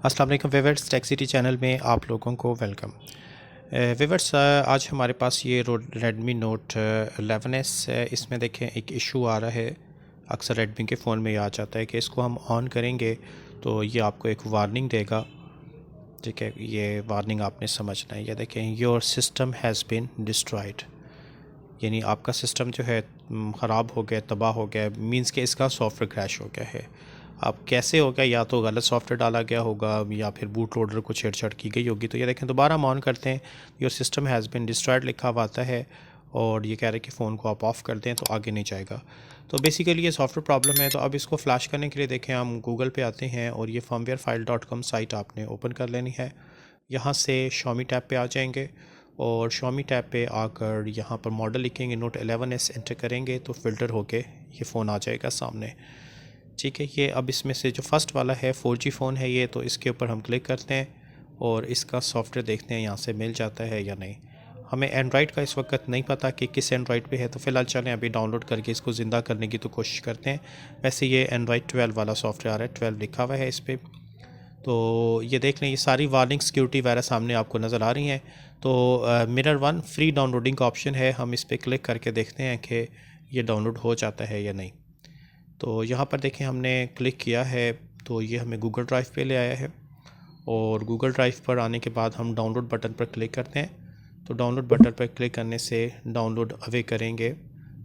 अस्सलाम वालेकुम viewers, tech city channel में आप लोगों को वेलकम। व्यूअर्स, आज हमारे पास ये रेडमी नोट 11S है। इसमें देखें एक इशू आ रहा है। अक्सर रेडमी के फ़ोन में ये आ जाता है कि इसको हम ऑन करेंगे तो ये आपको एक वार्निंग देगा। ठीक है, ये वार्निंग आपने समझना है। ये देखें, your system has been destroyed, यानी आपका सिस्टम जो है ख़राब हो गया, तबाह हो गया। मींस कि इसका सॉफ्टवेयर क्रैश हो गया है। अब कैसे हो गया? या तो गलत सॉफ्टवेयर डाला गया होगा या फिर बूट लोडर को छेड़छाड़ की गई होगी। तो ये देखें, दोबारा हम ऑन करते हैं, your system has been destroyed लिखा हुआ आता है और ये कह रहे हैं कि फ़ोन को आप ऑफ़ कर दें तो आगे नहीं जाएगा। तो बेसिकली ये सॉफ्टवेयर प्रॉब्लम है। तो अब इसको फ्लैश करने के लिए देखें, हम गूगल पे आते हैं और ये firmwarefile.com साइट आपने ओपन कर लेनी है। यहाँ से Xiaomi टैब पे आ जाएंगे और Xiaomi टैब पे आकर यहाँ पर मॉडल लिखेंगे, नोट 11S एंटर करेंगे तो फ़िल्टर होके ये फ़ोन आ जाएगा सामने। ठीक है, ये अब इसमें से जो फर्स्ट वाला है 4G फ़ोन है ये, तो इसके ऊपर हम क्लिक करते हैं और इसका सॉफ्टवेयर देखते हैं यहाँ से मिल जाता है या नहीं। हमें एंड्रॉयड का इस वक्त नहीं पता कि किस एंड्रॉयड पे है, तो फ़िलहाल चलें अभी डाउनलोड करके इसको ज़िंदा करने की तो कोशिश करते हैं। वैसे ये एंड्रॉयड 12 वाला सॉफ्टवेयर आ रहा है, 12 लिखा हुआ है इस पर। तो ये देख लें, ये सारी वार्निंग सिक्योरिटी वगैरह सामने आपको नज़र आ रही हैं। तो मिरर वन फ्री डाउनलोडिंग का ऑप्शन है, हम इस पर क्लिक करके देखते हैं कि ये डाउनलोड हो जाता है या नहीं। तो यहाँ पर देखें, हमने क्लिक किया है तो ये हमें गूगल ड्राइव पे ले आया है और गूगल ड्राइव पर आने के बाद हम डाउनलोड बटन पर क्लिक करते हैं। तो डाउनलोड बटन पर क्लिक करने से डाउनलोड अवे करेंगे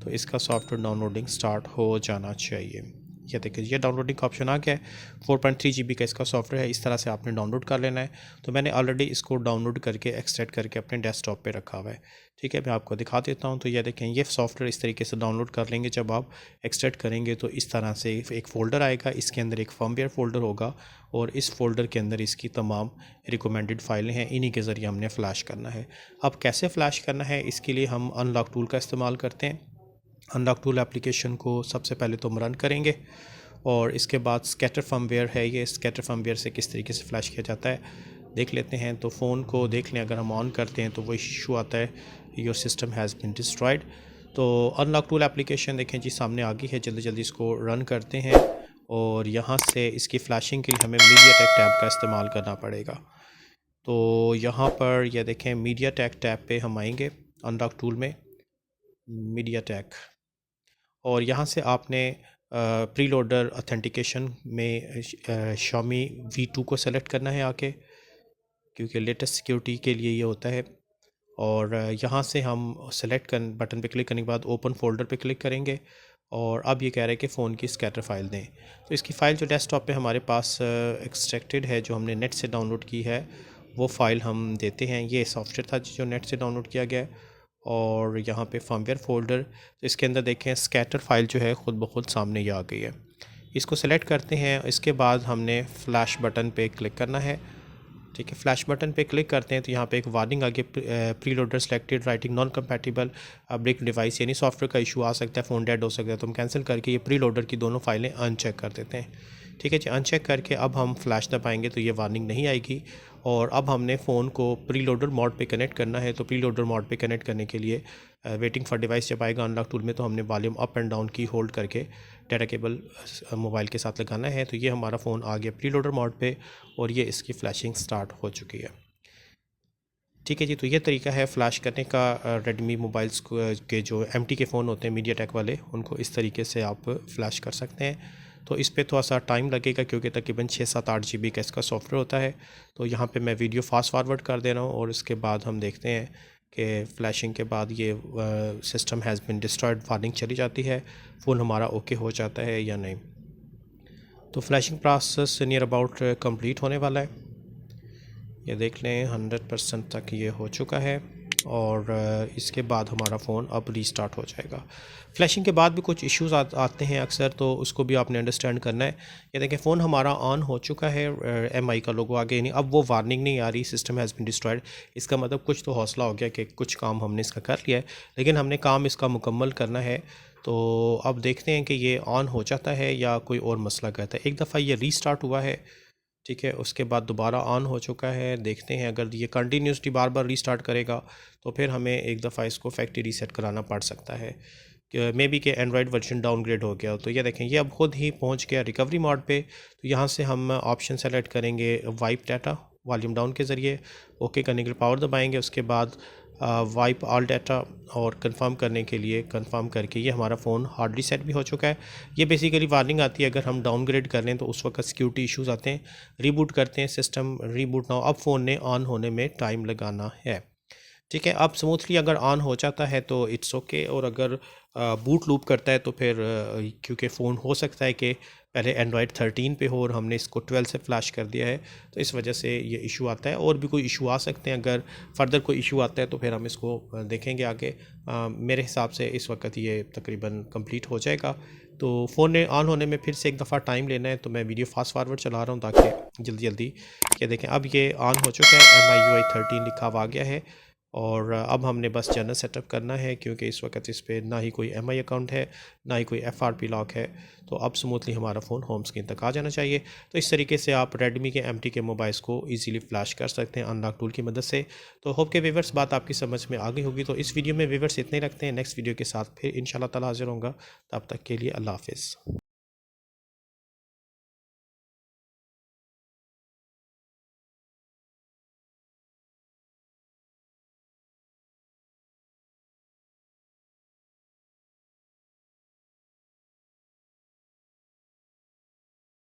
तो इसका सॉफ्टवेयर डाउनलोडिंग स्टार्ट हो जाना चाहिए। ये देखिए, ये डाउनलोडिंग का ऑप्शन आ गया है। 4.3 GB का इसका सॉफ्टवेयर है। इस तरह से आपने डाउनलोड कर लेना है। तो मैंने ऑलरेडी इसको डाउनलोड करके एक्सट्रैक्ट करके अपने डेस्कटॉप पे रखा हुआ है। ठीक है, मैं आपको दिखा देता हूँ। तो ये देखें, ये सॉफ्टवेयर इस तरीके से डाउनलोड कर लेंगे। जब आप एक्सट्रैक्ट करेंगे तो इस तरह से एक फ़ोल्डर आएगा, इसके अंदर एक फर्मवेयर फ़ोल्डर होगा और इस फ़ोल्डर के अंदर इसकी तमाम रिकमेंडेड फ़ाइलें हैं। इन्हीं के ज़रिए हमने फ़्लैश करना है। अब कैसे फ़्लैश करना है, इसके लिए हम अनलॉक टूल का इस्तेमाल करते हैं। अनलॉक टूल एप्लीकेशन को सबसे पहले तो हम रन करेंगे और इसके बाद स्कैटर फर्मवेयर है, ये स्कैटर फर्मवेयर से किस तरीके से फ्लैश किया जाता है देख लेते हैं। तो फ़ोन को देख लें, अगर हम ऑन करते हैं तो वो इशू आता है, your system has been destroyed. तो अनलॉक टूल एप्लीकेशन देखें जी सामने आ गई है। जल्दी जल्दी इसको रन करते हैं और यहाँ से इसकी फ़्लैशिंग के लिए हमें मीडियाटेक टैब का इस्तेमाल करना पड़ेगा। तो यहाँ पर यह देखें, मीडियाटेक टैब पे हम आएंगे अनलॉक टूल में, मीडियाटेक, और यहाँ से आपने प्री लोडर ऑथेंटिकेशन में Xiaomi V2 को सेलेक्ट करना है आके, क्योंकि लेटेस्ट सिक्योरिटी के लिए ये होता है। और यहाँ से हम सेलेक्ट कर बटन पे क्लिक करने के बाद ओपन फोल्डर पे क्लिक करेंगे और अब ये कह रहा है कि फ़ोन की स्कैटर फाइल दें। तो इसकी फ़ाइल जो डेस्कटॉप पे हमारे पास एक्सट्रैक्टेड है, जो हमने नेट से डाउनलोड की है, वो फ़ाइल हम देते हैं। ये सॉफ्टवेयर था जो नेट से डाउनलोड किया गया है और यहाँ पे फर्मवेयर फ़ोल्डर, तो इसके अंदर देखें स्कैटर फाइल जो है ख़ुद ब खुद सामने ये आ गई है। इसको सेलेक्ट करते हैं। इसके बाद हमने फ़्लैश बटन पे क्लिक करना है। ठीक है, फ्लैश बटन पे क्लिक करते हैं तो यहाँ पे एक वार्निंग आ गई, preloader selected writing non compatible break device, यानी सॉफ्टवेयर का इशू आ सकता है, फ़ोन डेड हो सकता है। तो हम कैंसिल करके ये प्री लोडर की दोनों फाइलें अनचेक कर देते हैं। ठीक है जी, अनचेक करके अब हम फ्लैश दबाएंगे तो ये वार्निंग नहीं आएगी। और अब हमने फ़ोन को प्री लोडर मोड पे कनेक्ट करना है। तो प्री लोडर मोड पे कनेक्ट करने के लिए वेटिंग फॉर डिवाइस जब आएगा अनलॉक टूल में, तो हमने वॉल्यूम अप एंड डाउन की होल्ड करके डाटा केबल मोबाइल के साथ लगाना है। तो ये हमारा फ़ोन आ गया प्री लोडर मोड पे और ये इसकी फ़्लैशिंग स्टार्ट हो चुकी है। ठीक है जी, तो ये तरीका है फ़्लैश करने का। रेडमी मोबाइल्स के जो एमटी के फ़ोन होते हैं मीडियाटेक वाले, उनको इस तरीके से आप फ़्लैश कर सकते हैं। तो इस पे थोड़ा सा टाइम लगेगा क्योंकि तकरीबन 6-7-8 GB का इसका सॉफ्टवेयर होता है। तो यहाँ पे मैं वीडियो फास्ट फॉरवर्ड कर दे रहा हूँ और उसके बाद हम देखते हैं कि फ़्लैशिंग के बाद ये system has been destroyed warning चली जाती है, फ़ोन हमारा ओके हो जाता है या नहीं। तो flashing process near about complete होने वाला है। ये देख लें 100% तक ये हो चुका है और इसके बाद हमारा फ़ोन अब रीस्टार्ट हो जाएगा। फ्लैशिंग के बाद भी कुछ इश्यूज़ आते हैं अक्सर, तो उसको भी आपने अंडरस्टैंड करना है। ये देखें, फ़ोन हमारा ऑन हो चुका है, MI का लोगो आगे नहीं, अब वो वार्निंग नहीं आ रही, सिस्टम हैज़ बीन डिस्ट्रॉयड। इसका मतलब कुछ तो हौसला हो गया कि कुछ काम हमने इसका कर लिया है, लेकिन हमने काम इसका मुकम्मल करना है। तो अब देखते हैं कि ये ऑन हो जाता है या कोई और मसला करता है। एक दफ़ा ये रीस्टार्ट हुआ है, ठीक है, उसके बाद दोबारा ऑन हो चुका है। देखते हैं अगर ये कंटिन्यूसली बार बार रीस्टार्ट करेगा तो फिर हमें एक दफ़ा इसको फैक्ट्री रीसेट कराना पड़ सकता है। मे बी के एंड्रॉयड वर्जन डाउनग्रेड हो गया। तो ये देखें ये अब खुद ही पहुंच गया रिकवरी मोड पे। तो यहाँ से हम ऑप्शन सेलेक्ट करेंगे वाइप डाटा वॉल्यूम डाउन के ज़रिए, ओके करने के लिए पावर दबाएंगे, उसके बाद वाइप ऑल डाटा और कंफर्म करने के लिए कंफर्म करके ये हमारा फ़ोन हार्ड रीसेट भी हो चुका है। ये बेसिकली वार्निंग आती है अगर हम डाउनग्रेड कर लें तो उस वक्त सिक्योरिटी इश्यूज़ आते हैं। रीबूट करते हैं सिस्टम, रीबूट ना हो, अब फ़ोन ने ऑन होने में टाइम लगाना है। ठीक है, अब स्मूथली अगर ऑन हो जाता है तो इट्स ओके, और अगर बूट लूप करता है तो फिर क्योंकि फ़ोन हो सकता है कि पहले एंड्रॉयड 13 पे हो और हमने इसको 12 से फ्लैश कर दिया है, तो इस वजह से ये इशू आता है। और भी कोई इशू आ सकते हैं, अगर फर्दर कोई इशू आता है तो फिर हम इसको देखेंगे आगे। मेरे हिसाब से इस वक्त ये तकरीबन कंप्लीट हो जाएगा। तो फ़ोन ने ऑन होने में फिर से एक दफ़ा टाइम लेना है, तो मैं वीडियो फास्ट फारवर्ड चला रहा हूँ ताकि जल्दी जल्दी ये देखें। अब ये ऑन हो चुका है, MIUI 13 लिखा हुआ आ गया है। और अब हमने बस जनरल सेटअप करना है क्योंकि इस वक्त इस पर ना ही कोई MI अकाउंट है ना ही कोई FRP लॉक है। तो अब स्मूथली हमारा फ़ोन होम स्क्रीन तक आ जाना चाहिए। तो इस तरीके से आप रेडमी के MT के मोबाइल्स को इजीली फ्लैश कर सकते हैं अनलॉक टूल की मदद से। तो होप के व्यूअर्स बात आपकी समझ में आ गई होगी। तो इस वीडियो में व्यूअर्स इतने रखते हैं, नेक्स्ट वीडियो के साथ फिर इंशाल्लाह ताला हाजिर होऊंगा। तब तक के लिए अल्लाह हाफिज़।